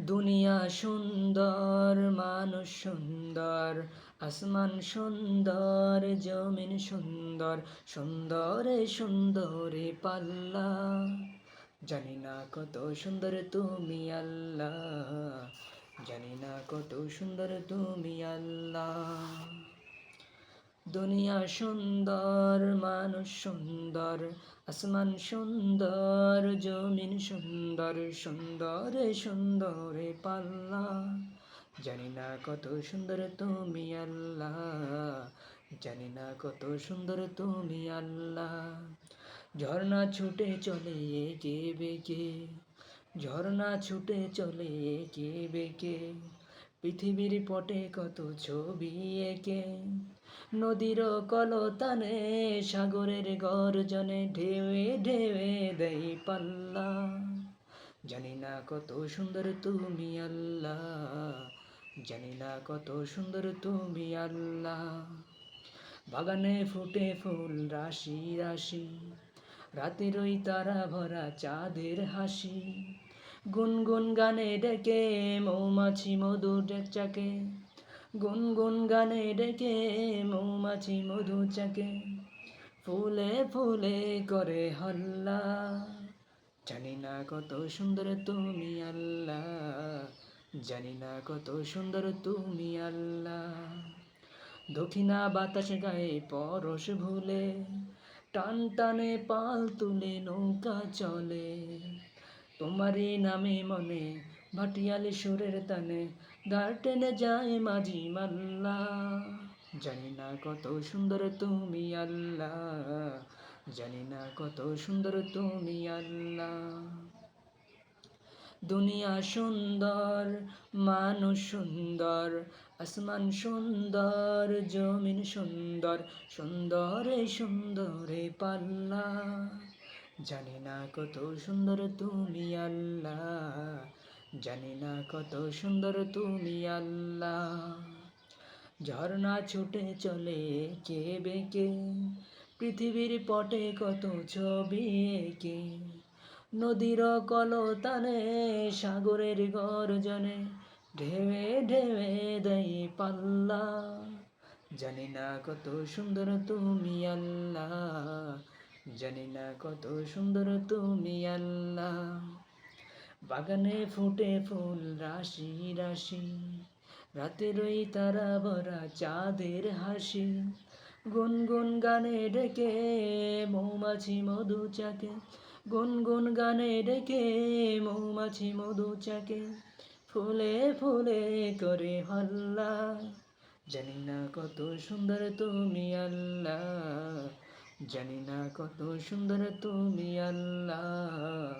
দুনিয়া সুন্দর, মানুষ সুন্দর, আসমান সুন্দর, জমিন সুন্দর, সুন্দরে সুন্দরে পাল্লা। জানি না কত সুন্দর তুমি আল্লাহ, জানি না কত সুন্দর তুমি আল্লাহ। দুনিয়া সুন্দর, মানুষ সুন্দর, আসমান সুন্দর, জমিন সুন্দর, সুন্দরে সুন্দরে পাল্লা। জানি না কত সুন্দর তুমি আল্লাহ, জানি না কত সুন্দর তুমি আল্লাহ। ঝর্ণা ছুটে চলে একে বেঁকে, ঝর্ণা ছুটে চলে একে বেঁকে, পৃথিবীর পটে কত ছবি এঁকে। নদীর কলতানে, সাগরের গর্জনে, ঢেউে ঢেউে দেয় পাল্লা। জানি না কত সুন্দর তুমি আল্লাহ, জানি না কত সুন্দর তুমি আল্লাহ। বাগানে ফুটে ফুল রাশি রাশি, রাতের ওই তারা ভরা চাঁদের হাসি। গুনগুন গানে ডেকে মৌমাছি মধু চাকে, গুনগুন গানে ডেকে মৌমাছি মধু চাকে। ফুলে ফুলে করে হল্লা। জানি না কত সুন্দর তুমি আল্লাহ, জানি না কত সুন্দর তুমি আল্লাহ। দক্ষিণা বাতাস গায়ে পরশ ভুলে, টান টানে পাল তুলে নৌকা চলে। তোমারই নামে মনে ভাটিয়ালি সুরের তানে, দাঁড় টেনে যায় মাঝি মাল্লা। জানি না কত সুন্দর তুমি আল্লাহ, জানি না কত সুন্দর তুমি আল্লাহ। দুনিয়া সুন্দর, মানুষ সুন্দর, আসমান সুন্দর, জমিন সুন্দর, সুন্দরে সুন্দরে পাল্লা। জানি না কত সুন্দর তুমি আল্লাহ, জানি না কত সুন্দর তুমি আল্লাহ। ঝর্ণা ছুটে চলে কে বেঁকে, পৃথিবীর পটে কত ছবি এঁকে। নদীর কলতানে, সাগরের গর্জনে, ঢেউে ঢেউে দেয় পাল্লা। জানি না কত সুন্দর তুমি আল্লাহ, জানি না কত সুন্দর তুমি আল্লাহ। বাগানে ফুটে ফুল রাশি রাশি, রাতের ওই তারা ভরা চাঁদের হাসি। গুনগুন গানে ডেকে মৌমাছি মধু চাকে, গুনগুন গানে ডেকে মৌমাছি মধু চাকে। ফুলে ফুলে করে হল্লা। জানি না কত সুন্দর তুমি আল্লাহ, জানি না কত সুন্দর তুমি আল্লাহ,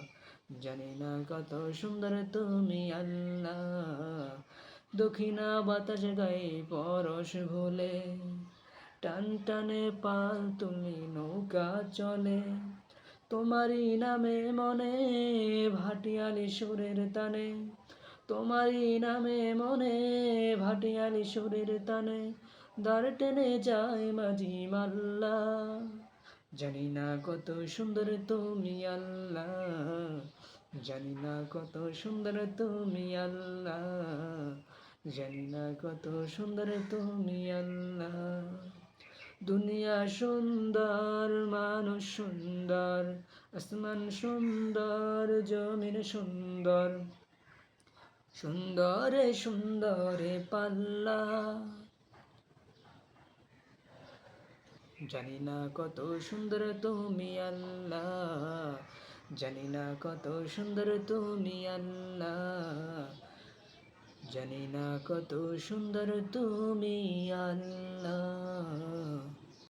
জানি না কত সুন্দর তুমি আল্লাহ। দক্ষিণা বাতাস গায়ে পরশ ভুলে, টান টানে পাল তুলে নৌকা চলে। তোমারই নামে মনে ভাটিয়ালি সুরের তানে, তোমারই নামে মনে ভাটিয়ালি সুরের তানে, দাঁড় টেনে যায় মাঝি মাল্লা। জানি না কত সুন্দর তুমি আল্লাহ, জানি না কত সুন্দর তুমি আল্লাহ, জানি না কত সুন্দর তুমি আল্লাহ। দুনিয়া সুন্দর, মানুষ সুন্দর, আসমান সুন্দর, জমিন সুন্দর, সুন্দরে সুন্দরে পাল্লা। জানি না কত সুন্দর তুমি আল্লাহ, জানি না কত সুন্দর তুমি আল্লাহ, জানি না কত সুন্দর তুমি আল্লাহ।